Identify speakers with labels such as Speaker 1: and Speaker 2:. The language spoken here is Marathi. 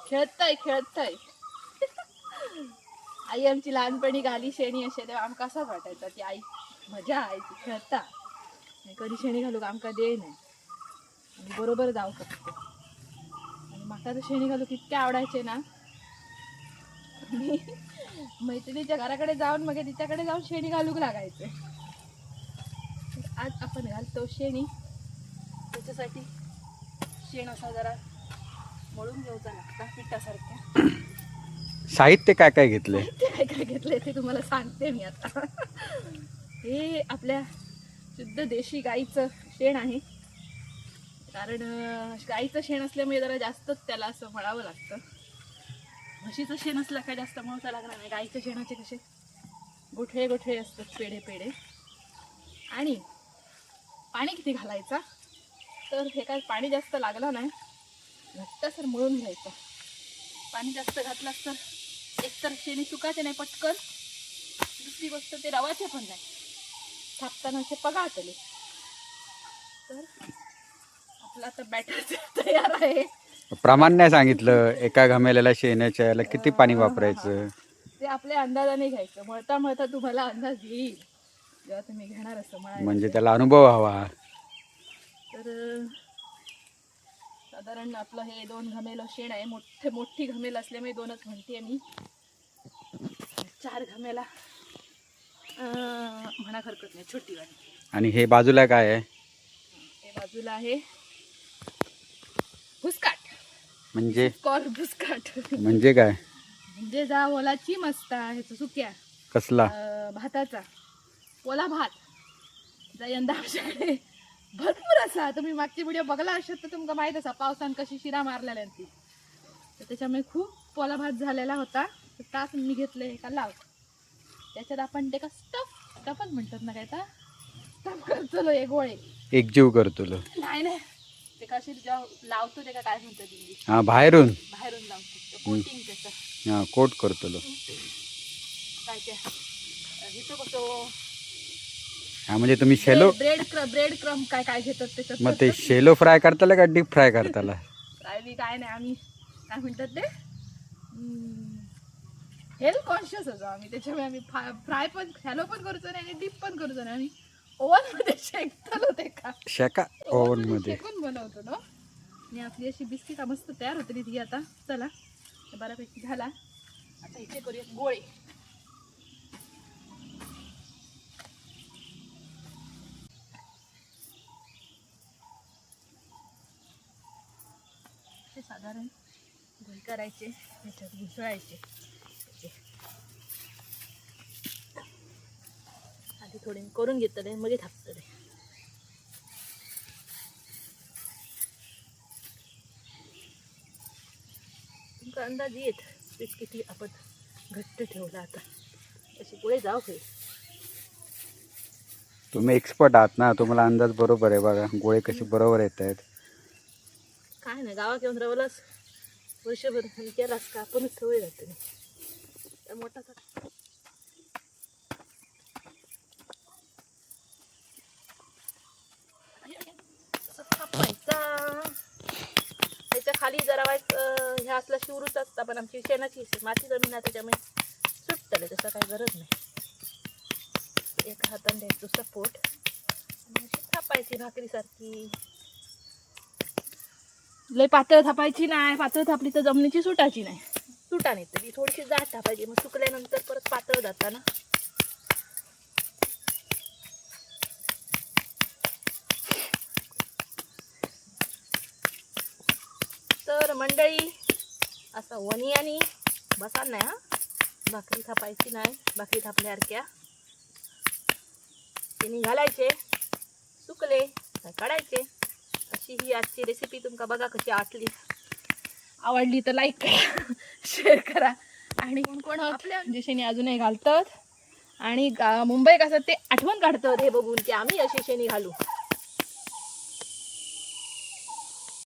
Speaker 1: खेळताय आई आमची लहानपणी घाली शेणी असे तेव्हा आमका असंच वाटायचं की आई मजा आहे ती खेळता कधी शेणी घालू आमका दे नाही बरोबर जाऊ शकतो. आणि माका तर शेणी घालू कितके आवडायचे ना मैत्रिणीच्या घराकडे जाऊन मग तिच्याकडे जाऊन शेणी घालूक लागायचे. आज आपण घालतो शेणी. त्याच्यासाठी शेण असा जरा मळून घ्यायचा लागता पिठासारख्या.
Speaker 2: साहित्य काय काय घेतले?
Speaker 1: काय काय घेतले ते तुम्हाला सांगते मी आता. हे आपल्या शुद्ध देशी गाईचं शेण आहे. कारण गाईचं शेण असल्यामुळे जरा जास्तच त्याला असं मळावं लागतं. म्हशीचं शेण असलं काय जास्त मळता लागणार नाही. गाईच्या शेणाचे कसे गोठळे गोठळे असतात पेढे पेढे. आणि पाणी किती घालायचा तर हे काय पाणी जास्त लागलं नाही घट्टसर मळून घ्यायचं. पाणी जास्त घातलं तर एकतर शेणी सुकायचे नाही पटकन. दुसरी गोष्ट ते रवाचे पण नाही थापताना असे पगाळतले. तर आपलं आता बॅटर तयार आहे.
Speaker 2: प्रमाण नाही सांगितलं एका घमेल्याला शेणाच्या याला किती पाणी वापरायचं
Speaker 1: ते आपल्या अंदाजाने घ्यायचं. मळता मळता तुम्हाला अंदाज येईल जेव्हा तुम्ही घेणार असं मळायला.
Speaker 2: म्हणजे त्याला अनुभव हवा.
Speaker 1: तर साधारण आपलं हे 2 घमेलं शेण आहे. मोठी घमेल असल्यामुळे 2च म्हणते मी. 4 घमेला म्हणा हरकत नाही छोटी वाली.
Speaker 2: आणि हे बाजूला काय आहे?
Speaker 1: हे बाजूला आहे भुसकाट.
Speaker 2: म्हणजे
Speaker 1: भुसकाट
Speaker 2: म्हणजे काय?
Speaker 1: म्हणजे जा ओलाची मस्त ह्याचं सुक्या
Speaker 2: कसला?
Speaker 1: भाताचा ओला भात. जा यंदा आमच्याकडे भरपूर असा. तुम्ही मागची व्हिडिओ बघला असेल तर तुमका माहित असा पावसान कशी शिरा मारलेल्या ती. तर त्याच्यामुळे खूप ओला भात झालेला होता. तर तास मी घेतले एका लाव. त्याच्यात आपण ते का स्टफच म्हणतात ना काय तर स्टफ करतो हे गोळे
Speaker 2: एकजीव करतो.
Speaker 1: नाही नाही ते कशी लावतो ते का काय म्हणतात इंग्लिश.
Speaker 2: हा बाहेरून
Speaker 1: लावतो कोटिंग त्याचं.
Speaker 2: हा कोट करतो
Speaker 1: काय त्या हिचं कसं.
Speaker 2: हा म्हणजे तुम्ही शेलो
Speaker 1: ब्रेड क्रम काय काय घेतात त्याच्यात.
Speaker 2: मग ते शेलो फ्राय करताला का डीप फ्राय करताला?
Speaker 1: फ्राय बी काय नाही आम्ही काय म्हणतात ते हेल्थ कॉन्शियस होतो आम्ही. त्याच्यामुळे आम्ही फ्राय पण शॅलो पण करूचो नाही आणि डीप पण करूचो नाही. आम्ही ओव्हन मध्ये शेकतो ते का
Speaker 2: शेका ओव्हन मध्ये
Speaker 1: शेकून बनवतो ना. आणि आपली अशी बिस्किट मस्त तयार होती ती. आता चला बऱ्यापैकी झाला. आता इथे करूया गोळे. साधारण गोळे करायचे त्याच्यात घुसळायचे. आधी थोडे करून घेतले मग थापतले. तुमचा अंदाज येत पीठ किती आपण घट्ट ठेवला. आता असे गोळे जाऊ काही.
Speaker 2: तुम्ही एक्सपर्ट आहात ना तुम्हाला अंदाज बरोबर आहे. बघा गोळे कसे बरोबर येत आहेत.
Speaker 1: काय नाही गावात येऊन राहिलास वर्षभर केलास का आपणच सवय राहते. मोठा त्याच्या खाली जरा वाईट ह्या असला शिवरूच असता. पण आमची शेणाची माती जमीन आहे त्याच्यामुळे सुटतले तसं काही गरज नाही. एका हाताने द्यायचं सपोर्ट आणि अशी थापायची भाकरीसारखी. लय पातळ थापायची नाही. पातळ थापली तर जमिनीची सुटायची नाही. सुटा नाही ती थोडीशी जाड थापायची. मग सुकल्यानंतर परत पातळ जाता ना. तर मंडळी असा वनियानी बसा नाही हा. भाकरी थापायची नाही. भाकरी थापल्यासारख्या ते घालायचे सुकले काढायचे. अशी ही आजची रेसिपी तुमका बघा कशी आटली. आवडली तर लाईक करा शेअर करा. आणि कोण कोण आपल्या शेणी अजूनही घालतात आणि मुंबई कसं ते आठवण काढतात हे बघून की आम्ही अशी शेणी घालू.